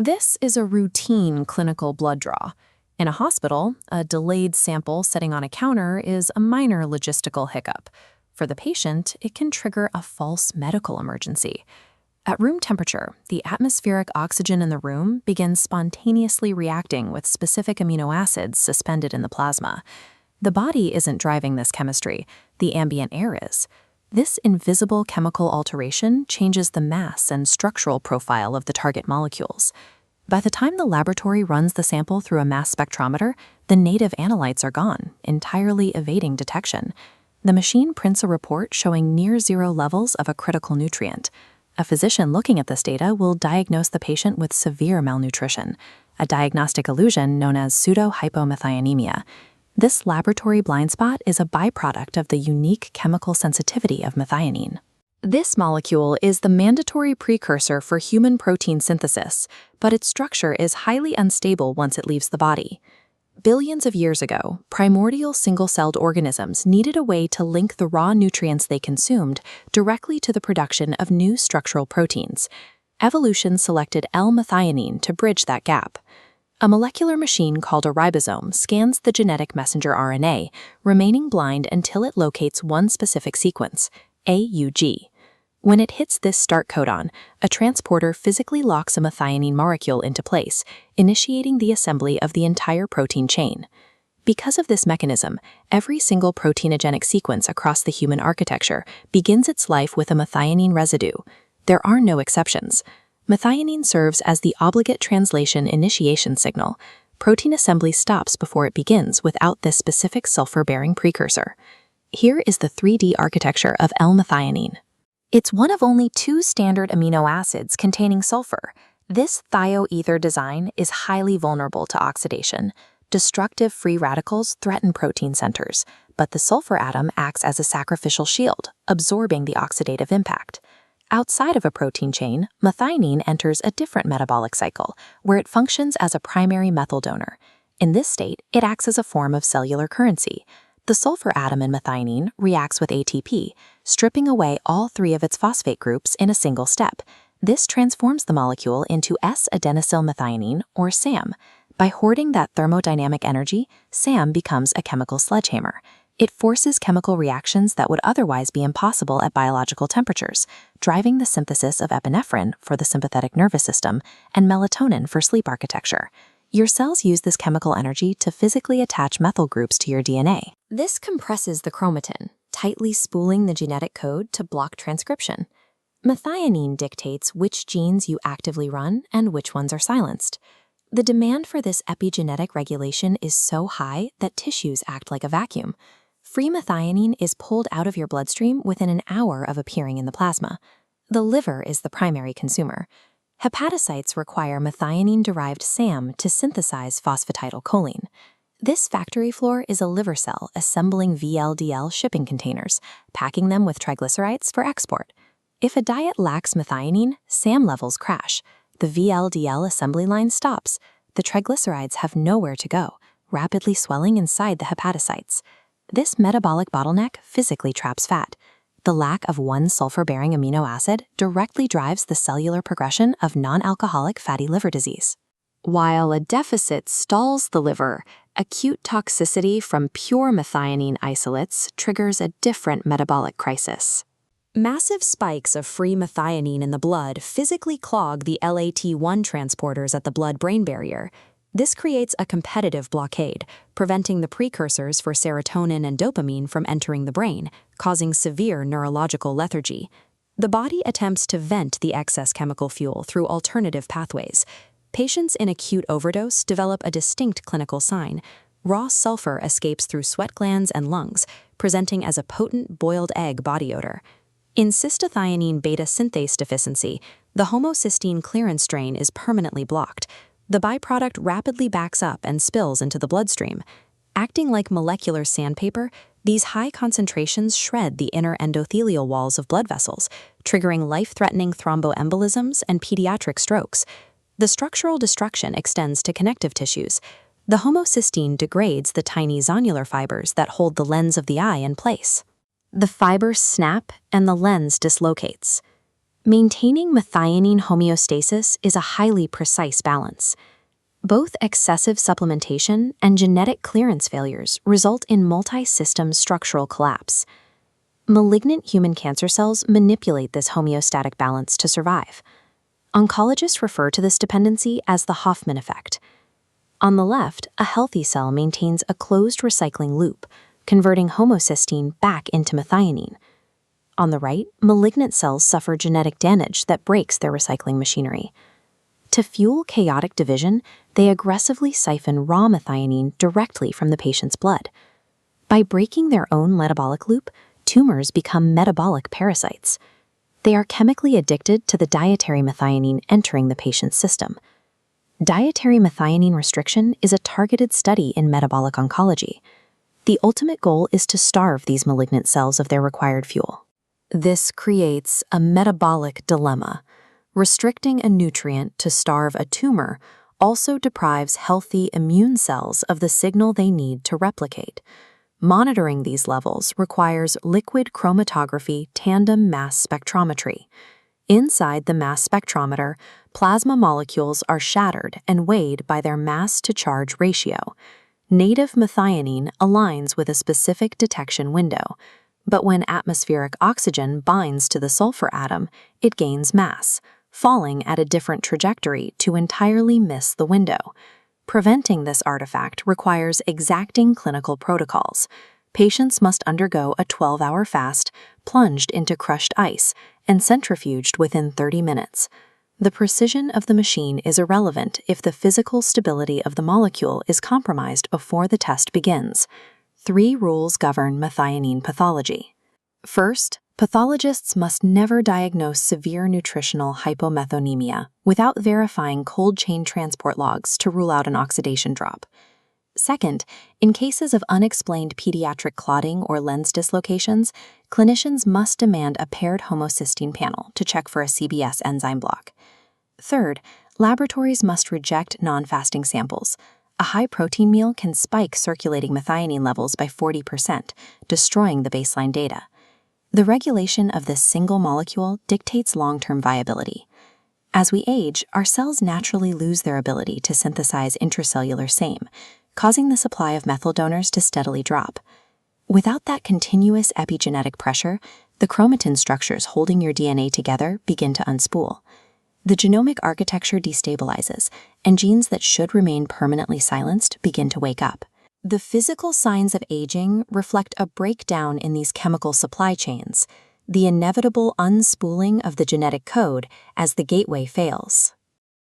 This is a routine clinical blood draw. In a hospital, a delayed sample sitting on a counter is a minor logistical hiccup. For the patient, it can trigger a false medical emergency. At room temperature, the atmospheric oxygen in the room begins spontaneously reacting with specific amino acids suspended in the plasma. The body isn't driving this chemistry, the ambient air is. This invisible chemical alteration changes the mass and structural profile of the target molecules. By the time the laboratory runs the sample through a mass spectrometer, the native analytes are gone, entirely evading detection. The machine prints a report showing near-zero levels of a critical nutrient. A physician looking at this data will diagnose the patient with severe malnutrition, a diagnostic illusion known as pseudo-hypomethionemia. This laboratory blind spot is a byproduct of the unique chemical sensitivity of methionine. This molecule is the mandatory precursor for human protein synthesis, but its structure is highly unstable once it leaves the body. Billions of years ago, primordial single-celled organisms needed a way to link the raw nutrients they consumed directly to the production of new structural proteins. Evolution selected L-methionine to bridge that gap. A molecular machine called a ribosome scans the genetic messenger RNA, remaining blind until it locates one specific sequence, AUG. When it hits this start codon, a transporter physically locks a methionine molecule into place, initiating the assembly of the entire protein chain. Because of this mechanism, every single proteinogenic sequence across the human architecture begins its life with a methionine residue. There are no exceptions. Methionine serves as the obligate translation initiation signal. Protein assembly stops before it begins without this specific sulfur-bearing precursor. Here is the 3D architecture of L-methionine. It's one of only 2 standard amino acids containing sulfur. This thioether design is highly vulnerable to oxidation. Destructive free radicals threaten protein centers, but the sulfur atom acts as a sacrificial shield, absorbing the oxidative impact. Outside of a protein chain, methionine enters a different metabolic cycle, where it functions as a primary methyl donor. In this state, it acts as a form of cellular currency. The sulfur atom in methionine reacts with ATP, stripping away all 3 of its phosphate groups in a single step. This transforms the molecule into S-adenosylmethionine, or SAM. By hoarding that thermodynamic energy, SAM becomes a chemical sledgehammer. It forces chemical reactions that would otherwise be impossible at biological temperatures, driving the synthesis of epinephrine for the sympathetic nervous system and melatonin for sleep architecture. Your cells use this chemical energy to physically attach methyl groups to your DNA. This compresses the chromatin, tightly spooling the genetic code to block transcription. Methionine dictates which genes you actively run and which ones are silenced. The demand for this epigenetic regulation is so high that tissues act like a vacuum. Free methionine is pulled out of your bloodstream within an hour of appearing in the plasma. The liver is the primary consumer. Hepatocytes require methionine-derived SAM to synthesize phosphatidylcholine. This factory floor is a liver cell assembling VLDL shipping containers, packing them with triglycerides for export. If a diet lacks methionine, SAM levels crash. The VLDL assembly line stops. The triglycerides have nowhere to go, rapidly swelling inside the hepatocytes. This metabolic bottleneck physically traps fat. The lack of one sulfur-bearing amino acid directly drives the cellular progression of non-alcoholic fatty liver disease. While a deficit stalls the liver, acute toxicity from pure methionine isolates triggers a different metabolic crisis. Massive spikes of free methionine in the blood physically clog the LAT1 transporters at the blood-brain barrier. This creates a competitive blockade, preventing the precursors for serotonin and dopamine from entering the brain, causing severe neurological lethargy. The body attempts to vent the excess chemical fuel through alternative pathways. Patients in acute overdose develop a distinct clinical sign. Raw sulfur escapes through sweat glands and lungs, presenting as a potent boiled egg body odor. In cystathionine beta synthase deficiency, the homocysteine clearance drain is permanently blocked. The byproduct rapidly backs up and spills into the bloodstream. Acting like molecular sandpaper, these high concentrations shred the inner endothelial walls of blood vessels, triggering life-threatening thromboembolisms and pediatric strokes. The structural destruction extends to connective tissues. The homocysteine degrades the tiny zonular fibers that hold the lens of the eye in place. The fibers snap and the lens dislocates. Maintaining methionine homeostasis is a highly precise balance. Both excessive supplementation and genetic clearance failures result in multi-system structural collapse. Malignant human cancer cells manipulate this homeostatic balance to survive. Oncologists refer to this dependency as the Hoffman effect. On the left, a healthy cell maintains a closed recycling loop, converting homocysteine back into methionine. On the right, malignant cells suffer genetic damage that breaks their recycling machinery. To fuel chaotic division, they aggressively siphon raw methionine directly from the patient's blood. By breaking their own metabolic loop, tumors become metabolic parasites. They are chemically addicted to the dietary methionine entering the patient's system. Dietary methionine restriction is a targeted study in metabolic oncology. The ultimate goal is to starve these malignant cells of their required fuel. This creates a metabolic dilemma. Restricting a nutrient to starve a tumor also deprives healthy immune cells of the signal they need to replicate. Monitoring these levels requires liquid chromatography tandem mass spectrometry. Inside the mass spectrometer, plasma molecules are shattered and weighed by their mass-to-charge ratio. Native methionine aligns with a specific detection window, but when atmospheric oxygen binds to the sulfur atom, it gains mass, falling at a different trajectory to entirely miss the window. Preventing this artifact requires exacting clinical protocols. Patients must undergo a 12-hour fast, plunged into crushed ice, and centrifuged within 30 minutes. The precision of the machine is irrelevant if the physical stability of the molecule is compromised before the test begins. 3 rules govern methionine pathology. First, pathologists must never diagnose severe nutritional hypomethionemia without verifying cold chain transport logs to rule out an oxidation drop. Second, in cases of unexplained pediatric clotting or lens dislocations, clinicians must demand a paired homocysteine panel to check for a CBS enzyme block. Third, laboratories must reject non-fasting samples. A high-protein meal can spike circulating methionine levels by 40%, destroying the baseline data. The regulation of this single molecule dictates long-term viability. As we age, our cells naturally lose their ability to synthesize intracellular SAMe, causing the supply of methyl donors to steadily drop. Without that continuous epigenetic pressure, the chromatin structures holding your DNA together begin to unspool. The genomic architecture destabilizes, and genes that should remain permanently silenced begin to wake up. The physical signs of aging reflect a breakdown in these chemical supply chains, the inevitable unspooling of the genetic code as the gateway fails.